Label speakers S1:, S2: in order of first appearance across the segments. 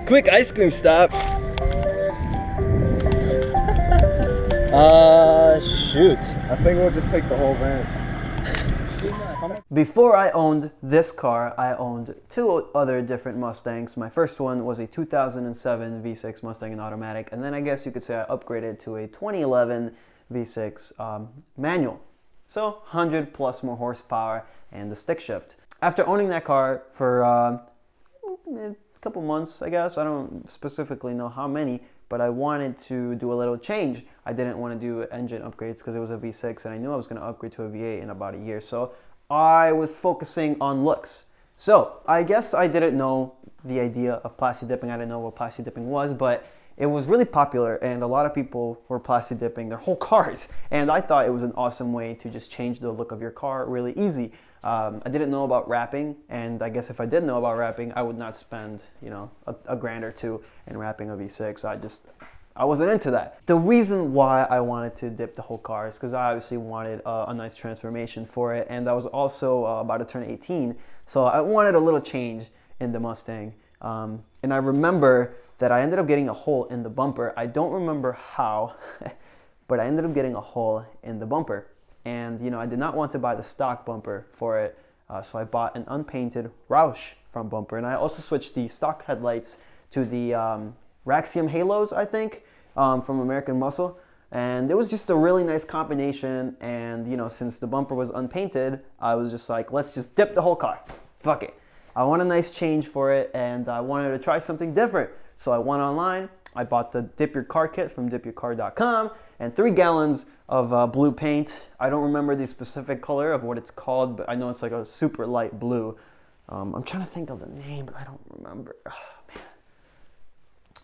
S1: Quick ice cream stop. Shoot.
S2: I think we'll just take the whole van.
S1: Before I owned this car, I owned two other different Mustangs. My first one was a 2007 V6 Mustang in automatic, and then I guess you could say I upgraded to a 2011 V6 manual. So 100 plus more horsepower and the stick shift. After owning that car for a couple months, I guess, I don't specifically know how many, but I wanted to do a little change. I didn't want to do engine upgrades because it was a V6 and I knew I was going to upgrade to a V8 in about a year. So I was focusing on looks. So I guess I didn't know the idea of plasti dipping. I didn't know what plasti dipping was, but it was really popular and a lot of people were plasti dipping their whole cars. And I thought it was an awesome way to just change the look of your car really easy. I didn't know about wrapping, and I guess if I did know about wrapping, I would not spend, you know, a grand or two in wrapping a V6. I wasn't into that. The reason why I wanted to dip the whole car is because I obviously wanted a nice transformation for it, and I was also about to turn 18, so I wanted a little change in the Mustang. And I remember that I ended up getting a hole in the bumper. I don't remember how, but I ended up getting a hole in the bumper. And you know, I did not want to buy the stock bumper for it, so I bought an unpainted Roush front bumper, and I also switched the stock headlights to the Raxium Halos, I think, from American Muscle, and it was just a really nice combination. And you know, since the bumper was unpainted, I was just like, let's just dip the whole car. Fuck it. I want a nice change for it, and I wanted to try something different. So I went online. I bought the Dip Your Car kit from dipyourcar.com and 3 gallons of blue paint. I don't remember the specific color of what it's called, but I know it's like a super light blue. I'm trying to think of the name, but I don't remember. Oh, man.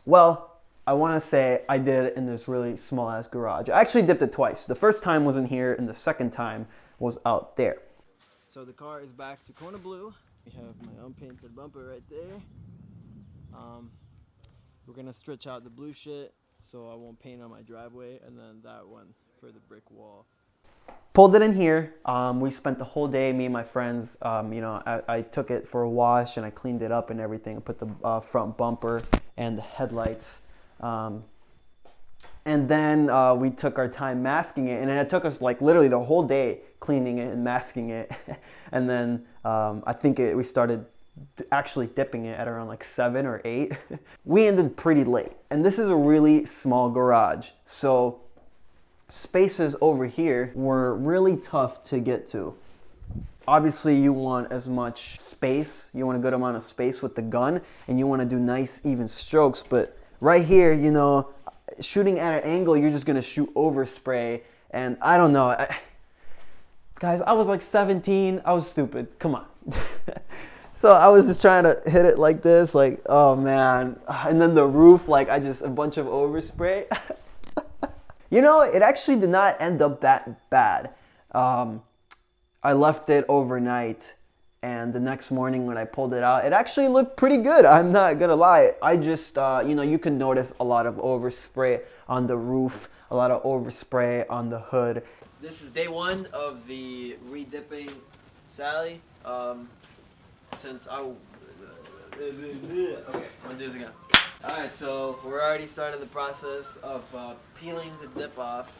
S1: Well, I want to say I did it in this really small ass garage. I actually dipped it twice. The first time was in here, and the second time was out there. So the car is back to Kona blue. We have my unpainted bumper right there. We're gonna stretch out the blue shit so I won't paint on my driveway, and then that one for the brick wall. Pulled it in here. We spent the whole day, me and my friends. You know, I took it for a wash and I cleaned it up and everything. I put the front bumper and the headlights. And then we took our time masking it, and then it took us like literally the whole day cleaning it and masking it. And then I think we started actually dipping it at around like 7 or 8. We ended pretty late, and this is a really small garage, so spaces over here were really tough to get to. Obviously you want as much space, you want a good amount of space with the gun, and you want to do nice even strokes, but right here, you know, shooting at an angle, you're just gonna shoot over spray, and I don't know. Guys, I was like 17, I was stupid, come on. So I was just trying to hit it like this, like, oh man. And then the roof, like a bunch of overspray. You know, it actually did not end up that bad. I left it overnight, and the next morning when I pulled it out, it actually looked pretty good. I'm not gonna lie. I just, you know, you can notice a lot of overspray on the roof, a lot of overspray on the hood. This is day 1 of the re-dipping Sally. Since I okay, I'm gonna do this again. Alright, so we're already starting the process of peeling the dip off.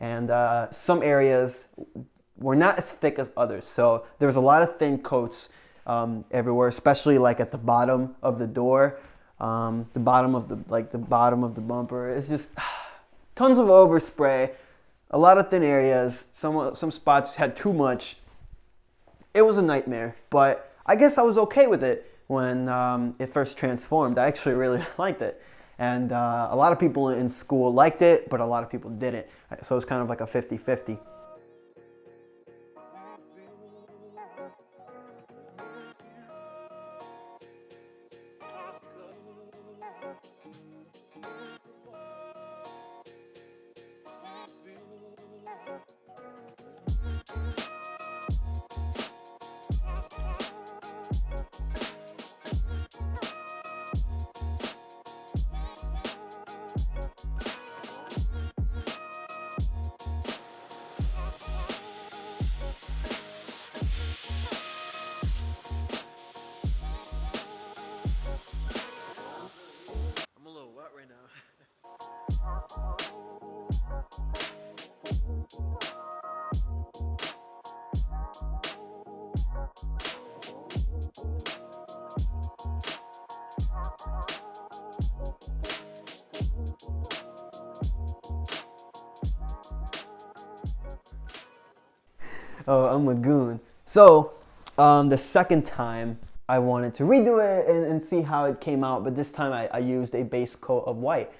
S1: And some areas were not as thick as others, so there was a lot of thin coats everywhere, especially like at the bottom of the door. The bottom of the bumper. It's just tons of overspray, a lot of thin areas. Some spots had too much. It was a nightmare, but I guess I was okay with it when it first transformed. I actually really liked it, and a lot of people in school liked it, but a lot of people didn't. So it's kind of like a 50-50. Oh, I'm a goon. So, the second time I wanted to redo it and see how it came out, but this time I used a base coat of white,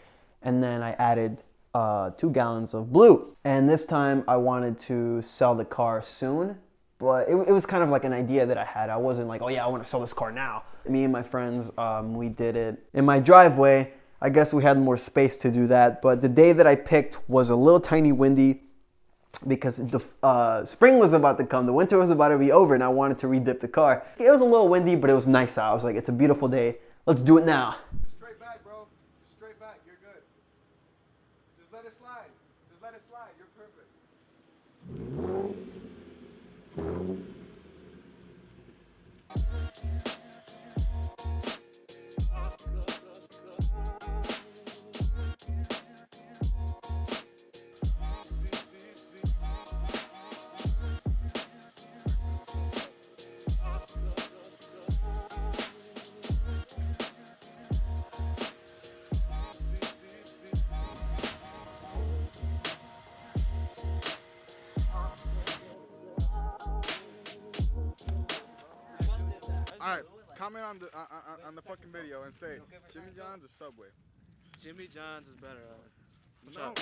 S1: and then I added 2 gallons of blue. And this time I wanted to sell the car soon, but it was kind of like an idea that I had. I wasn't like, oh yeah, I want to sell this car now. Me and my friends, we did it in my driveway. I guess we had more space to do that, but the day that I picked was a little tiny windy, because the spring was about to come, the winter was about to be over, and I wanted to redip the car. It was a little windy, but it was nice out. I was like, it's a beautiful day. Let's do it now.
S2: Straight back, bro. Straight back. You're good. Just let it slide. Just let it slide. You're perfect. All right, comment on the fucking video and say Jimmy John's or Subway.
S3: Jimmy John's is better.
S2: No.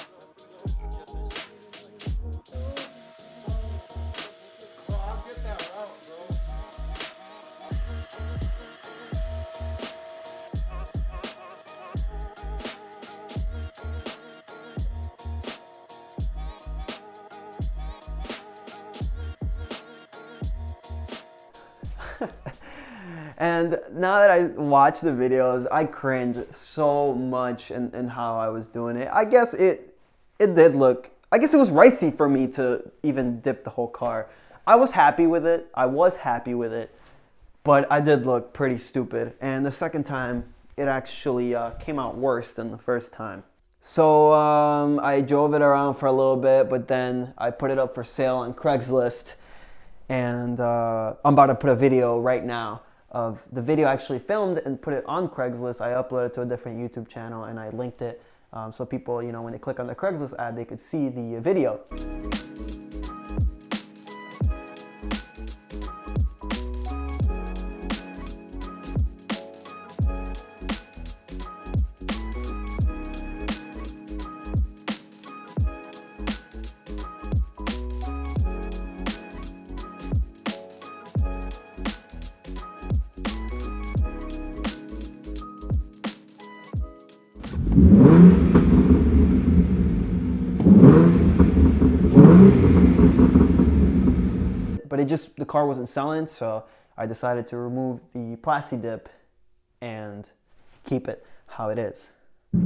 S2: Bro, I'll get that route, bro.
S1: And now that I watch the videos, I cringe so much in how I was doing it. I guess it did look, I guess it was ricey for me to even dip the whole car. I was happy with it. But I did look pretty stupid. And the second time, it actually came out worse than the first time. So I drove it around for a little bit, but then I put it up for sale on Craigslist. And I'm about to put a video right now of the video I actually filmed and put it on Craigslist. I uploaded it to a different YouTube channel and I linked it so people, you know, when they click on the Craigslist ad, they could see the video. But the car wasn't selling, so I decided to remove the Plasti Dip and keep it how it is. Look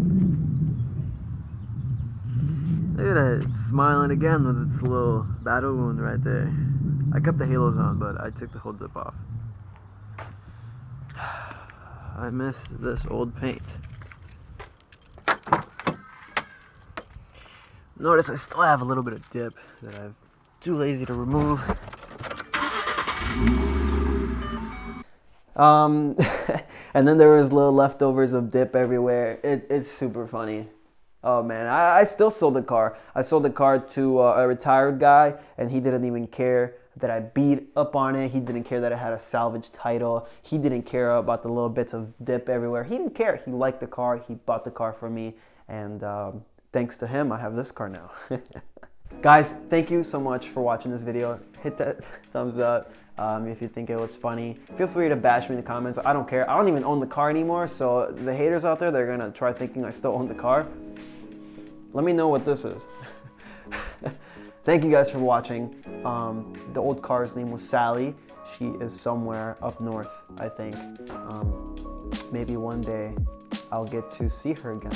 S1: at that, it's smiling again with its little battle wound right there. I kept the halos on, but I took the whole dip off. I miss this old paint. Notice I still have a little bit of dip that I'm too lazy to remove. And then there was little leftovers of dip everywhere. It's super funny. Oh man, I still sold the car. I sold the car to a retired guy, and he didn't even care that I beat up on it. He didn't care that it had a salvage title. He didn't care about the little bits of dip everywhere. He didn't care. He liked the car. He bought the car for me, and thanks to him, I have this car now. Guys, thank you so much for watching this video. Hit that thumbs up if you think it was funny. Feel free to bash me in the comments. I don't care. I don't even own the car anymore, so the haters out there, they're gonna try thinking I still own the car. Let me know what this is. Thank you guys for watching. The old car's name was Sally. She is somewhere up north, I think. Maybe one day I'll get to see her again.